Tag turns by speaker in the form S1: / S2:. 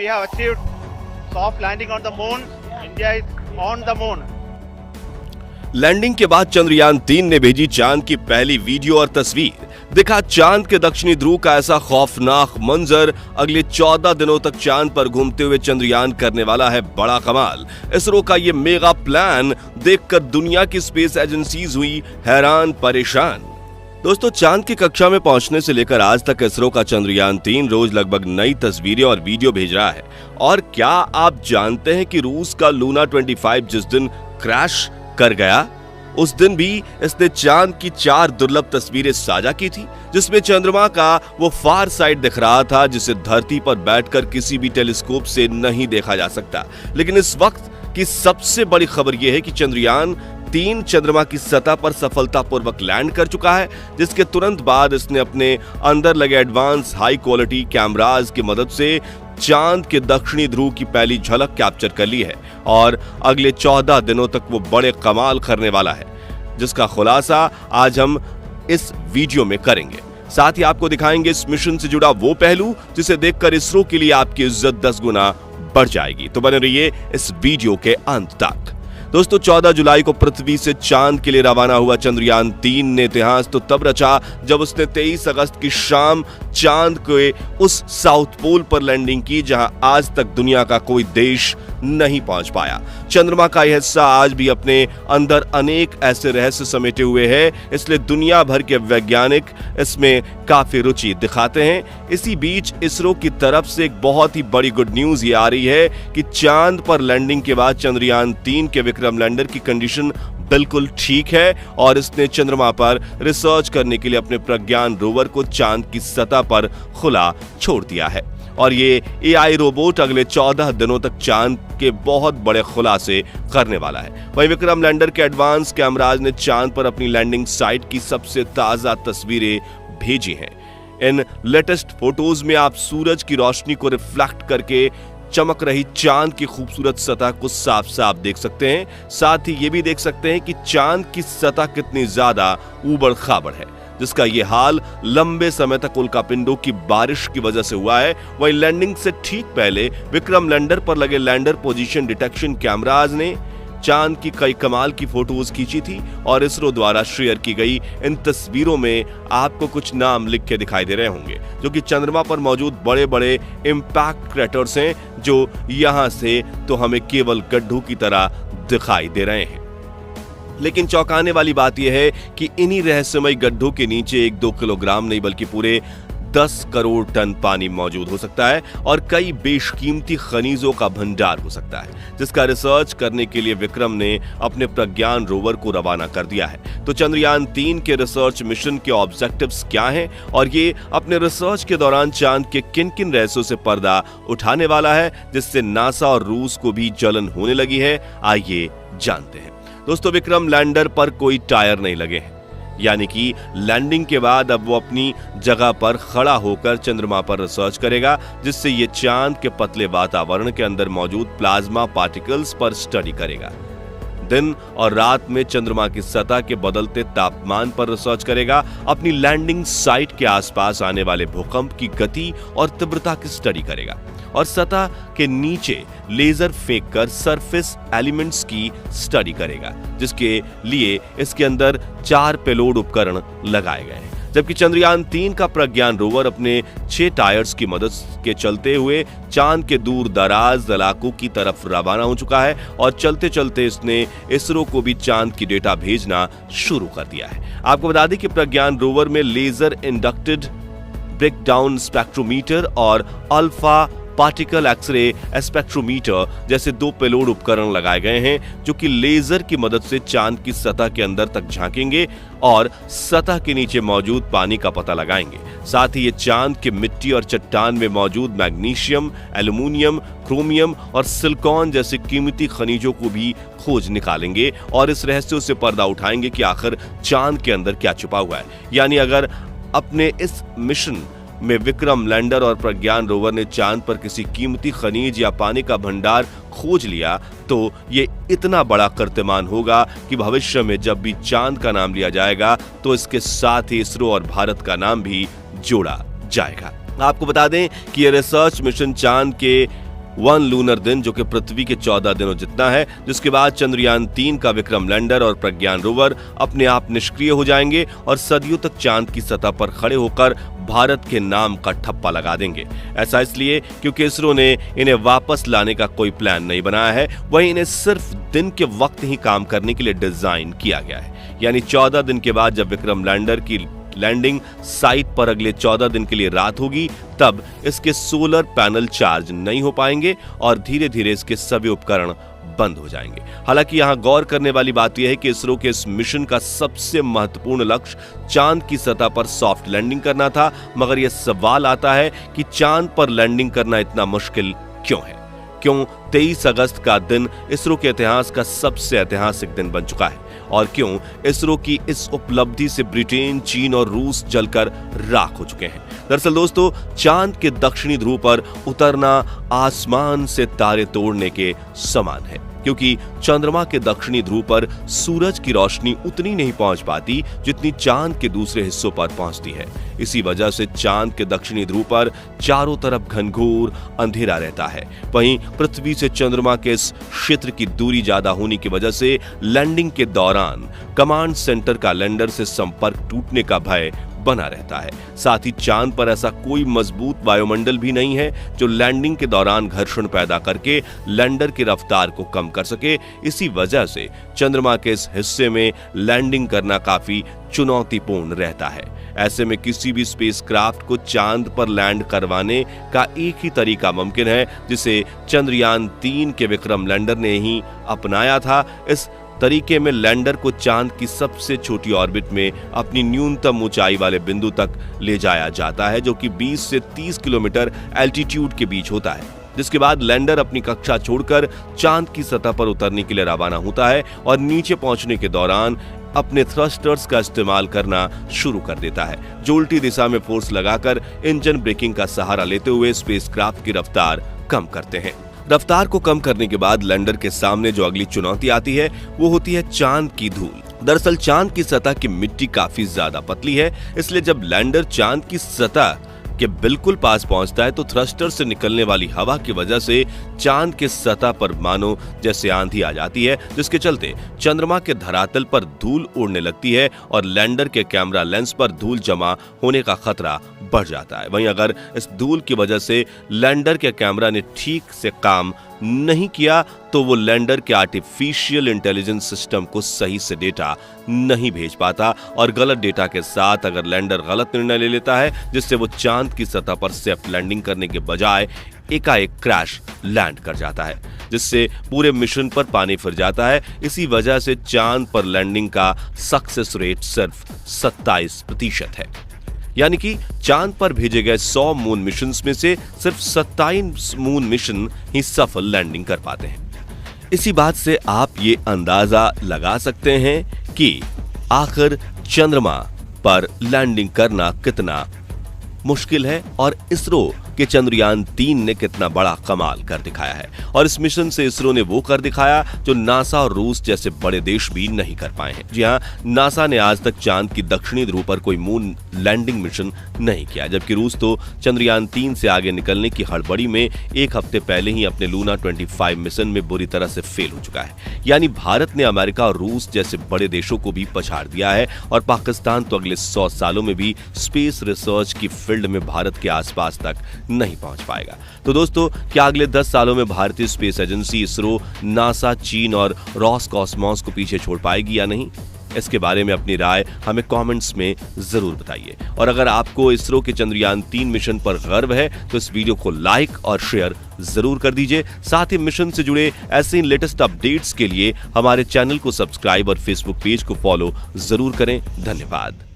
S1: have achieved soft landing on the moon. India is on the moon.
S2: Landing के बाद चंद्रयान 3 ने भेजी चांद की पहली वीडियो और तस्वीर। दिखा चांद के दक्षिणी ध्रुव का ऐसा खौफनाक मंजर। अगले 14 दिनों तक चांद पर घूमते हुए चंद्रयान करने वाला है बड़ा कमाल। इसरो का ये मेगा प्लान देखकर दुनिया की स्पेस एजेंसीज हुई हैरान परेशान। दोस्तों, चांद की कक्षा में पहुंचने से लेकर आज तक इसरो का चंद्रयान 3 रोज लगभग नई तस्वीरें और वीडियो भेज रहा है। और क्या आप जानते हैं कि रूस का लूना 25 जिस दिन क्रैश कर गया, उस दिन भी इसने चांद की 4 दुर्लभ तस्वीरें साझा की थी, जिसमें चंद्रमा का वो फार साइड दिख रहा था जिसे धरती पर बैठकर किसी भी टेलीस्कोप से नहीं देखा जा सकता। लेकिन इस वक्त की सबसे बड़ी खबर यह है कि चंद्रयान 3 चंद्रमा की सतह पर सफलतापूर्वक लैंड कर चुका है, जिसके तुरंत बाद इसने अपने अंदर लगे एडवांस हाई क्वालिटी कैमराज की मदद से चांद के दक्षिणी ध्रुव की पहली झलक कैप्चर कर ली है और अगले 14 दिनों तक वो बड़े कमाल करने वाला है, जिसका खुलासा आज हम इस वीडियो में करेंगे। साथ ही आपको दिखाएंगे इस मिशन से जुड़ा वो पहलू जिसे देखकर इसरो के लिए आपकी इज्जत 10 गुना बढ़ जाएगी। तो बने रहिए इस वीडियो के अंत तक। दोस्तों, 14 जुलाई को पृथ्वी से चांद के लिए रवाना हुआ चंद्रयान 3 ने इतिहास तो तब रचा जब उसने 23 अगस्त की शाम चांद के उस साउथ पोल पर लैंडिंग की जहां आज तक दुनिया का कोई देश नहीं पहुंच पाया। चंद्रमा का यह हिस्सा आज भी अपने अंदर अनेक ऐसे रहस्य समेटे हुए है, इसलिए दुनिया भर के वैज्ञानिक इसमें काफी रुचि दिखाते हैं। इसी बीच इसरो की तरफ से एक बहुत ही बड़ी गुड न्यूज ये आ रही है कि चांद पर लैंडिंग के बाद चंद्रयान 3 के विक्रम लैंडर की कंडीशन बिल्कुल ठीक है और इसने चंद्रमा पर रिसर्च करने के लिए अपने प्रज्ञान रोवर को चांद की सतह पर खुला छोड़ दिया है। और ये एआई रोबोट अगले 14 दिनों तक चांद के बहुत बड़े खुलासे करने वाला है। वहीं विक्रम लैंडर के एडवांस कैमराज ने चांद पर अपनी लैंडिंग साइट की सबसे ताजा तस्वीरें भेजी हैं। इन लेटेस्ट फोटोज में आप सूरज की रोशनी को रिफ्लेक्ट करके चमक रही चांद की खूबसूरत सतह को साफ साफ देख सकते हैं। साथ ही ये भी देख सकते हैं कि चांद की सतह कितनी ज्यादा ऊबड़ खाबड़ है, जिसका ये हाल लंबे समय तक उल्कापिंडों की बारिश की वजह से हुआ है। वहीं लैंडिंग से ठीक पहले विक्रम लैंडर पर लगे लैंडर पोजीशन डिटेक्शन कैमराज ने चांद की कई कमाल की फोटोज खींची थी और इसरो द्वारा शेयर की गई इन तस्वीरों में आपको कुछ नाम लिख के दिखाई दे रहे होंगे, जो कि चंद्रमा पर मौजूद बड़े बड़े इंपैक्ट क्रैटर्स हैं, जो यहां से तो हमें केवल गड्ढों की तरह दिखाई दे रहे हैं। लेकिन चौंकाने वाली बात यह है कि इन्हीं रहस्यमय गड्ढों के नीचे 1-2 किलोग्राम नहीं बल्कि पूरे 10 करोड़ टन पानी मौजूद हो सकता है और कई बेशकीमती खनिजों का भंडार हो सकता है, जिसका रिसर्च करने के लिए विक्रम ने अपने प्रज्ञान रोवर को रवाना कर दिया है। तो चंद्रयान 3 के रिसर्च मिशन के ऑब्जेक्टिव्स क्या हैं और ये अपने रिसर्च के दौरान चांद के किन किन रहस्यों से पर्दा उठाने वाला है, जिससे नासा और रूस को भी जलन होने लगी है, आइए जानते हैं। दोस्तों, विक्रम लैंडर पर कोई टायर नहीं लगे हैं, यानी कि लैंडिंग के बाद अब वो अपनी जगह पर खड़ा होकर चंद्रमा पर रिसर्च करेगा, जिससे ये चांद के पतले वातावरण के अंदर मौजूद प्लाज्मा पार्टिकल्स पर स्टडी करेगा। दिन और रात में चंद्रमा की सतह के बदलते तापमान पर रिसर्च करेगा, अपनी लैंडिंग साइट के आसपास आने वाले भूकंप की गति और तीव्रता की स्टडी करेगा और सतह के नीचे लेजर फेंककर सरफेस एलिमेंट्स की स्टडी करेगा, जिसके लिए इसके अंदर 4 पेलोड उपकरण लगाए गए हैं। जबकि चंद्रयान 3 का प्रज्ञान रोवर अपने 6 टायर्स की मदद के चलते हुए चांद के दूर दराज इलाकों की तरफ रवाना हो चुका है और चलते चलते इसने इसरो को भी चांद की डेटा भेजना शुरू कर दिया है। आपको बता दें कि प्रज्ञान रोवर में लेजर इंडक्टेड ब्रेकडाउन स्पेक्ट्रोमीटर और अल्फा पार्टिकल एक्सरे स्पेक्ट्रोमीटर जैसे 2 पेलोड उपकरण लगाए गए हैं, जो कि लेजर की मदद से चांद की सतह के अंदर तक झांकेंगे और सतह के नीचे मौजूद पानी का पता लगाएंगे। साथ ही ये चांद के मिट्टी और चट्टान में मौजूद मैग्नीशियम, एल्युमिनियम, क्रोमियम और सिलिकॉन जैसे कीमती खनिजों को भी खोज निकालेंगे और इस रहस्यों से पर्दा उठाएंगे कि आखिर चांद के अंदर क्या छुपा हुआ है। यानी अगर अपने इस मिशन में विक्रम लैंडर और प्रज्ञान रोवर ने चांद पर किसी कीमती खनिज या पानी का भंडार खोज लिया, तो ये इतना बड़ा कीर्तिमान होगा कि भविष्य में जब भी चांद का नाम लिया जाएगा तो इसके साथ ही इसरो और भारत का नाम भी जोड़ा जाएगा। आपको बता दें कि ये रिसर्च मिशन चांद के 1 लूनर दिन, जो कि पृथ्वी के 14 दिनों जितना है, जिसके बाद चंद्रयान 3 का विक्रम लैंडर और प्रज्ञान रोवर अपने आप निष्क्रिय हो जाएंगे और सदियों तक चांद की सतह पर खड़े होकर भारत के नाम का ठप्पा लगा देंगे। ऐसा इसलिए क्योंकि इसरो ने इन्हें वापस लाने का कोई प्लान नहीं बनाया है, वहीं इन्हें सिर्फ दिन के वक्त ही काम करने के लिए डिजाइन किया गया है। यानी 14 दिन के बाद जब विक्रम लैंडर की लैंडिंग साइट पर अगले 14 दिन के लिए रात होगी, तब इसके सोलर पैनल चार्ज नहीं हो पाएंगे और धीरे धीरे इसके सभी उपकरण बंद हो जाएंगे। हालांकि यहां गौर करने वाली बात यह है कि इसरो के इस मिशन का सबसे महत्वपूर्ण लक्ष्य चांद की सतह पर सॉफ्ट लैंडिंग करना था, मगर यह सवाल आता है कि चांद पर लैंडिंग करना इतना मुश्किल क्यों है? क्यों 23 अगस्त का दिन इसरो के इतिहास का सबसे ऐतिहासिक दिन बन चुका है? और क्यों इसरो की इस उपलब्धि से ब्रिटेन, चीन और रूस जलकर राख हो चुके हैं? दरअसल दोस्तों, चांद के दक्षिणी ध्रुव पर उतरना आसमान से तारे तोड़ने के समान है, क्योंकि चंद्रमा के दक्षिणी ध्रुव पर सूरज की रोशनी उतनी नहीं पहुंच पाती जितनी चांद के दूसरे हिस्सों पर पहुंचती है। इसी वजह से चांद के दक्षिणी ध्रुव पर चारों तरफ घनघोर अंधेरा रहता है। वहीं पृथ्वी से चंद्रमा के इस क्षेत्र की दूरी ज्यादा होने की वजह से लैंडिंग के दौरान कमांड सेंटर का लैंडर से संपर्क टूटने का भय बना रहता है। साथ ही चांद पर ऐसा कोई मजबूत वायुमंडल भी नहीं है जो लैंडिंग के दौरान घर्षण पैदा करके लैंडर की रफ्तार को कम कर सके। इसी वजह से चंद्रमा के इस हिस्से में लैंडिंग करना काफी चुनौतीपूर्ण रहता है। ऐसे में किसी भी स्पेसक्राफ्ट को चांद पर लैंड करवाने का एक ही तरीका मुमकिन है, जिसे चंद्रयान 3 के विक्रम लैंडर ने ही अपनाया था। इस तरीके में लैंडर को चांद की सबसे छोटी ऑर्बिट में अपनी न्यूनतम ऊंचाई वाले बिंदु तक ले जाया जाता है, जो कि 20 से 30 किलोमीटर एल्टीट्यूड के बीच होता है, जिसके बाद लैंडर अपनी कक्षा छोड़कर चांद की सतह पर उतरने के लिए रवाना होता है और नीचे पहुंचने के दौरान अपने थ्रस्टर्स का इस्तेमाल करना शुरू कर देता है, जो उल्टी दिशा में फोर्स लगाकर इंजन ब्रेकिंग का सहारा लेते हुए स्पेसक्राफ्ट की रफ्तार कम करते हैं। रफ्तार को कम करने के बाद लैंडर के सामने जो अगली चुनौती आती है वो होती है चांद की धूल। दरअसल चांद की सतह की मिट्टी काफी ज्यादा पतली है, इसलिए जब लैंडर चांद की सतह के बिल्कुल पास पहुंचता है तो थ्रस्टर से निकलने वाली हवा की वजह से चांद के सतह पर मानो जैसे आंधी आ जाती है, जिसके चलते चंद्रमा के धरातल पर धूल उड़ने लगती है और लैंडर के कैमरा लेंस पर धूल जमा होने का खतरा बढ़ जाता है। वहीं अगर इस धूल की वजह से लैंडर के कैमरा ने ठीक से काम नहीं किया तो वो लैंडर के आर्टिफिशियल इंटेलिजेंस सिस्टम को सही से डेटा नहीं भेज पाता और गलत डेटा के साथ अगर लैंडर गलत निर्णय ले लेता है, जिससे वो चांद की सतह पर सेफ लैंडिंग करने के बजाय एकाएक क्रैश लैंड कर जाता है, जिससे पूरे मिशन पर पानी फिर जाता है। इसी वजह से चांद पर लैंडिंग का सक्सेस रेट सिर्फ 27% है। यानी कि चांद पर भेजे गए 100 मून मिशंस में से सिर्फ 27 मून मिशन ही सफल लैंडिंग कर पाते हैं। इसी बात से आप ये अंदाजा लगा सकते हैं कि आखिर चंद्रमा पर लैंडिंग करना कितना मुश्किल है और इसरो कि चंद्रयान 3 ने कितना बड़ा कमाल कर दिखाया है। और इस मिशन से इसरो ने वो कर दिखाया जो नासा और रूस जैसे बड़े देश भी नहीं कर पाए हैं। जी हां, नासा ने आज तक चांद की दक्षिणी ध्रुव पर कोई मून लैंडिंग मिशन नहीं किया, जबकि रूस तो चंद्रयान 3 से आगे निकलने की हड़बड़ी में एक हफ्ते पहले ही अपने लूना 25 मिशन में बुरी तरह से फेल हो चुका है। यानी भारत ने अमेरिका और रूस जैसे बड़े देशों को भी पछाड़ दिया है और पाकिस्तान तो अगले 100 सालों में भी स्पेस रिसर्च की फील्ड में भारत के आसपास तक नहीं पहुंच पाएगा। तो दोस्तों, क्या अगले 10 सालों में भारतीय स्पेस एजेंसी इसरो, नासा, चीन और रॉसकॉस्मॉस को पीछे छोड़ पाएगी या नहीं? इसके बारे में अपनी राय हमें कमेंट्स में जरूर बताइए। और अगर आपको इसरो के चंद्रयान 3 मिशन पर गर्व है तो इस वीडियो को लाइक और शेयर जरूर कर दीजिए। साथ ही मिशन से जुड़े ऐसे ही लेटेस्ट अपडेट्स के लिए हमारे चैनल को सब्सक्राइब और फेसबुक पेज को फॉलो जरूर करें। धन्यवाद।